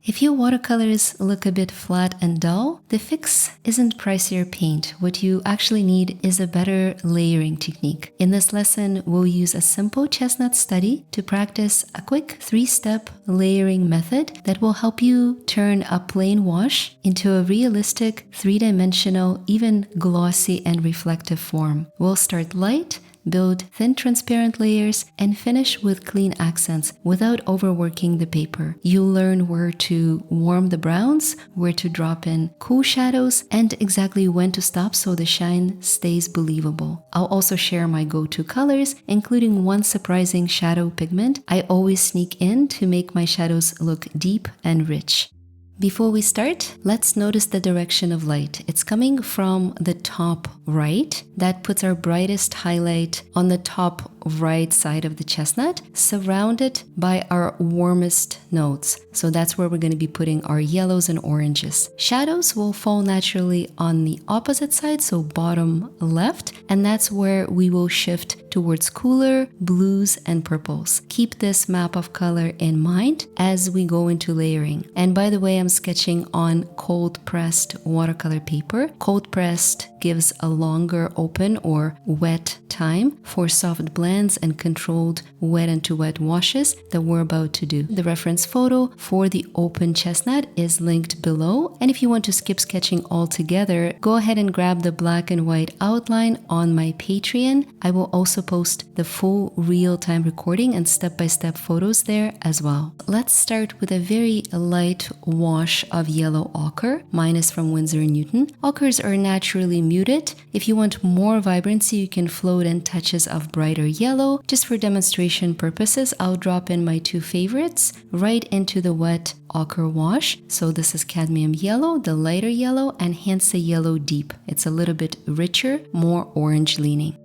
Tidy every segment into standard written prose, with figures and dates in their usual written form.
If your watercolors look a bit flat and dull, the fix isn't pricier paint. What you actually need is a better layering technique. In this lesson, we'll use a simple chestnut study to practice a quick 3-step layering method that will help you turn a plain wash into a realistic, 3-dimensional, even glossy and reflective form. We'll start light, build thin transparent layers, and finish with clean accents without overworking the paper. You'll learn where to warm the browns, where to drop in cool shadows, and exactly when to stop so the shine stays believable. I'll also share my go-to colors, including one surprising shadow pigment I always sneak in to make my shadows look deep and rich. Before we start, let's notice the direction of light. It's coming from the top right. That puts our brightest highlight on the top right side of the chestnut, surrounded by our warmest notes. So that's where we're going to be putting our yellows and oranges. Shadows will fall naturally on the opposite side, so bottom left, and that's where we will shift towards cooler blues and purples. Keep this map of color in mind as we go into layering. And by the way, I'm sketching on cold pressed watercolor paper. Cold pressed gives a longer open or wet time for soft blends and controlled wet and to wet washes that we're about to do. The reference photo for the open chestnut is linked below, and if you want to skip sketching altogether, go ahead and grab the black and white outline on my Patreon. I will also post the full real-time recording and step-by-step photos there as well. Let's start with a very light wash of yellow ochre. Mine is from Winsor & Newton. Ochres are naturally muted. If you want more vibrancy, you can float in touches of brighter yellow. Just for demonstration purposes, I'll drop in my 2 favorites right into the wet ochre wash. So this is cadmium yellow, the lighter yellow, and Hansa yellow deep. It's a little bit richer, more orange leaning.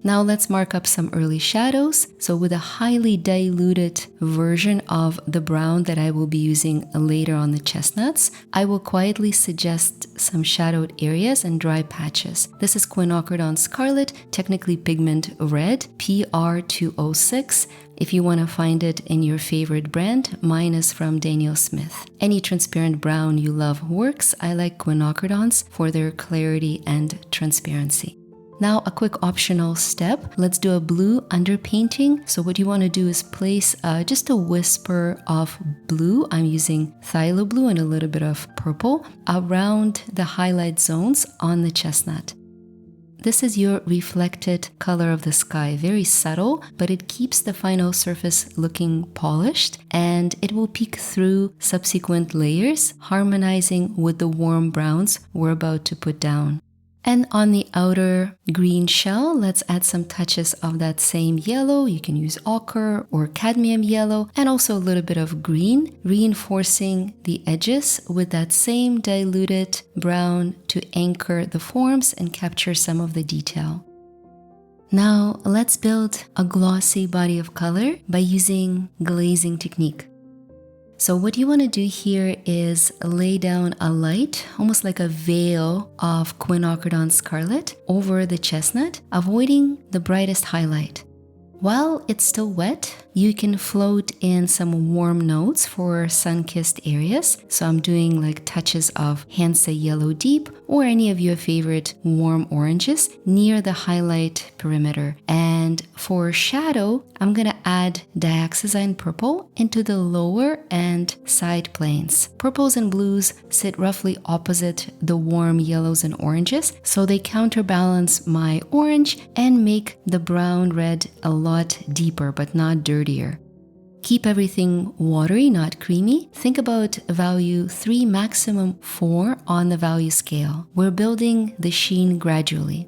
Now let's mark up some early shadows. So with a highly diluted version of the brown that I will be using later on the chestnuts, I will quietly suggest some shadowed areas and dry patches. This is Quinacridone Scarlet, technically pigment red, PR206. If you want to find it in your favorite brand, mine is from Daniel Smith. Any transparent brown you love works. I like Quinacridones for their clarity and transparency. Now a quick optional step, let's do a blue underpainting. So what you want to do is place just a whisper of blue, I'm using phthalo blue and a little bit of purple, around the highlight zones on the chestnut. This is your reflected color of the sky, very subtle, but it keeps the final surface looking polished, and it will peek through subsequent layers, harmonizing with the warm browns we're about to put down. And on the outer green shell, let's add some touches of that same yellow. You can use ochre or cadmium yellow, and also a little bit of green, reinforcing the edges with that same diluted brown to anchor the forms and capture some of the detail. Now let's build a glossy body of color by using glazing technique. So what you want to do here is lay down a light, almost like a veil of Quinacridone Scarlet over the chestnut, avoiding the brightest highlight. While it's still wet, you can float in some warm notes for sun-kissed areas. So I'm doing like touches of Hansa yellow deep or any of your favorite warm oranges near the highlight perimeter. And for shadow, I'm gonna add dioxazine purple into the lower and side planes. Purples and blues sit roughly opposite the warm yellows and oranges, so they counterbalance my orange and make the brown red a lot deeper but not dirtier. Keep everything watery, not creamy. Think about value 3, maximum 4 on the value scale. We're building the sheen gradually.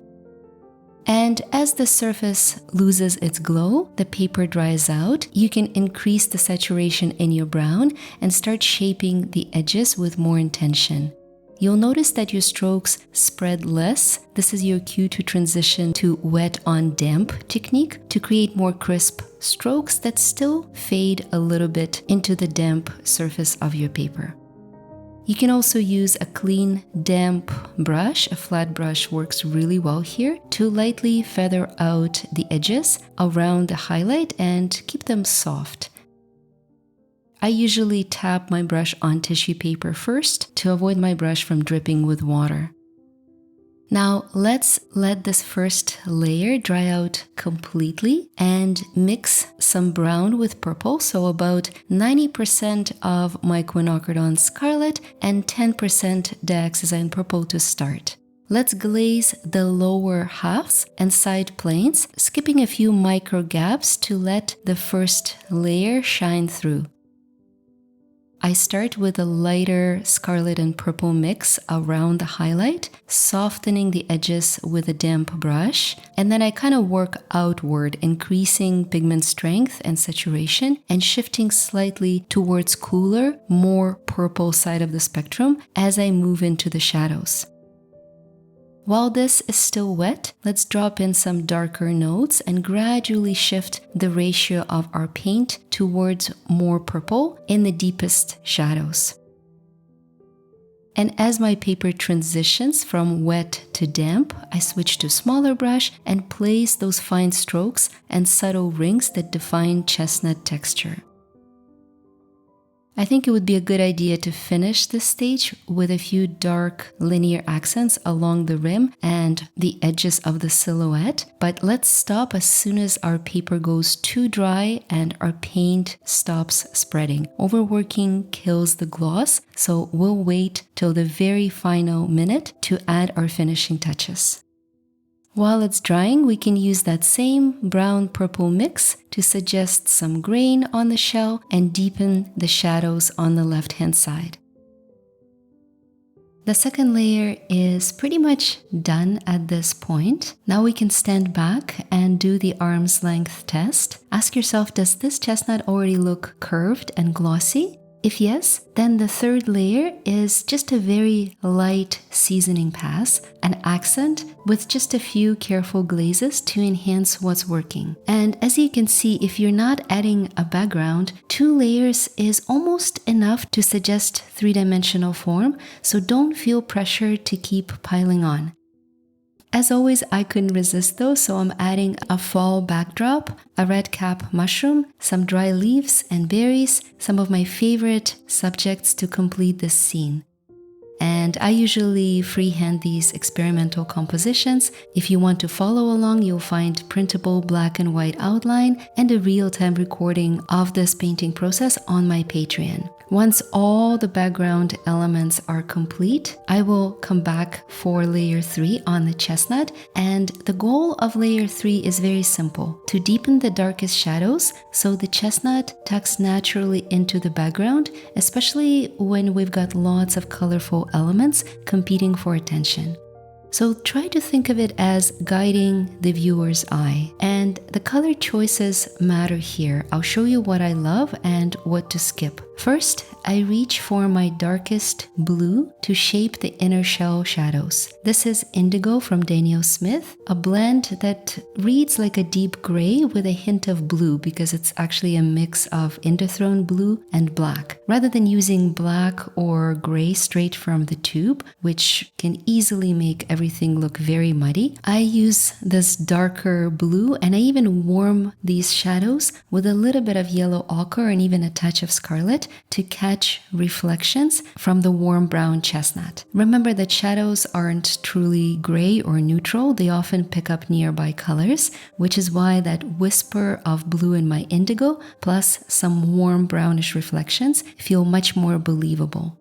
And as the surface loses its glow, the paper dries out, you can increase the saturation in your brown and start shaping the edges with more intention. You'll notice that your strokes spread less. This is your cue to transition to wet on damp technique to create more crisp strokes that still fade a little bit into the damp surface of your paper. You can also use a clean, damp brush. A flat brush works really well here to lightly feather out the edges around the highlight and keep them soft. I usually tap my brush on tissue paper first to avoid my brush from dripping with water. Now let's let this first layer dry out completely and mix some brown with purple, so about 90% of my Quinacridone Scarlet and 10% Dioxazine Purple to start. Let's glaze the lower halves and side planes, skipping a few micro gaps to let the first layer shine through. I start with a lighter scarlet and purple mix around the highlight, softening the edges with a damp brush, and then I kind of work outward, increasing pigment strength and saturation and shifting slightly towards cooler, more purple side of the spectrum as I move into the shadows. While this is still wet, let's drop in some darker notes and gradually shift the ratio of our paint towards more purple in the deepest shadows. And as my paper transitions from wet to damp, I switch to smaller brush and place those fine strokes and subtle rings that define chestnut texture. I think it would be a good idea to finish this stage with a few dark linear accents along the rim and the edges of the silhouette, but let's stop as soon as our paper goes too dry and our paint stops spreading. Overworking kills the gloss, so we'll wait till the very final minute to add our finishing touches. While it's drying, we can use that same brown-purple mix to suggest some grain on the shell and deepen the shadows on the left-hand side. The second layer is pretty much done at this point. Now we can stand back and do the arm's length test. Ask yourself, does this chestnut already look curved and glossy? If yes, then the third layer is just a very light seasoning pass, an accent with just a few careful glazes to enhance what's working. And as you can see, if you're not adding a background, 2 layers is almost enough to suggest 3-dimensional form, so don't feel pressure to keep piling on. As always, I couldn't resist those, so I'm adding a fall backdrop, a red cap mushroom, some dry leaves and berries, some of my favorite subjects to complete this scene. And I usually freehand these experimental compositions. If you want to follow along, you'll find printable black and white outline and a real-time recording of this painting process on my Patreon. Once all the background elements are complete, I will come back for layer 3 on the chestnut, and the goal of layer 3 is very simple: to deepen the darkest shadows so the chestnut tucks naturally into the background, especially when we've got lots of colorful elements competing for attention. So try to think of it as guiding the viewer's eye, and the color choices matter here. I'll show you what I love and what to skip. First, I reach for my darkest blue to shape the inner shell shadows. This is Indigo from Daniel Smith, a blend that reads like a deep gray with a hint of blue because it's actually a mix of Indothrone blue and black. Rather than using black or gray straight from the tube, which can easily make everything look very muddy, I use this darker blue, and I even warm these shadows with a little bit of yellow ochre and even a touch of scarlet to catch reflections from the warm brown chestnut. Remember that shadows aren't truly gray or neutral, they often pick up nearby colors, which is why that whisper of blue in my indigo plus some warm brownish reflections feel much more believable.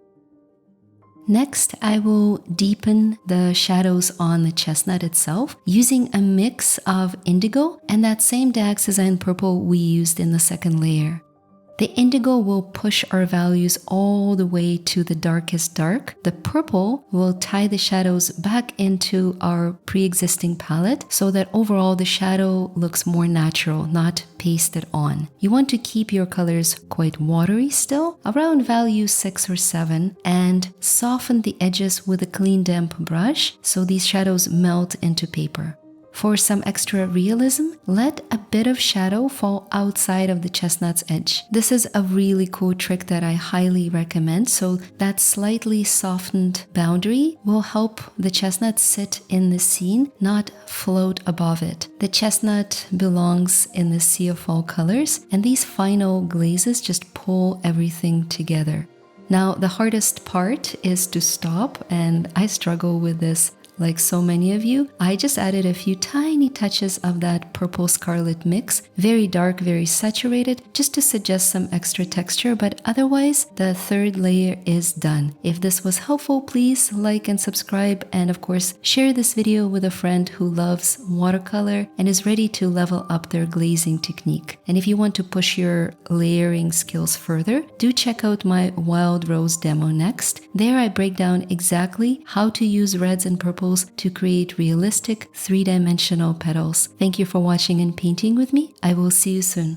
Next, I will deepen the shadows on the chestnut itself using a mix of indigo and that same Dioxazine purple we used in the second layer. The indigo will push our values all the way to the darkest dark. The purple will tie the shadows back into our pre-existing palette so that overall the shadow looks more natural, not pasted on. You want to keep your colors quite watery still, around value 6 or 7, and soften the edges with a clean damp brush so these shadows melt into paper. For some extra realism, let a bit of shadow fall outside of the chestnut's edge. This is a really cool trick that I highly recommend, so that slightly softened boundary will help the chestnut sit in the scene, not float above it. The chestnut belongs in the sea of fall colors, and these final glazes just pull everything together. Now, the hardest part is to stop, and I struggle with this like so many of you. I just added a few tiny touches of that purple scarlet mix, very dark, very saturated, just to suggest some extra texture, but otherwise the third layer is done. If this was helpful, please like and subscribe, and of course share this video with a friend who loves watercolor and is ready to level up their glazing technique. And if you want to push your layering skills further, do check out my Wild Rose demo next. There I break down exactly how to use reds and purples to create realistic 3-dimensional petals. Thank you for watching and painting with me. I will see you soon.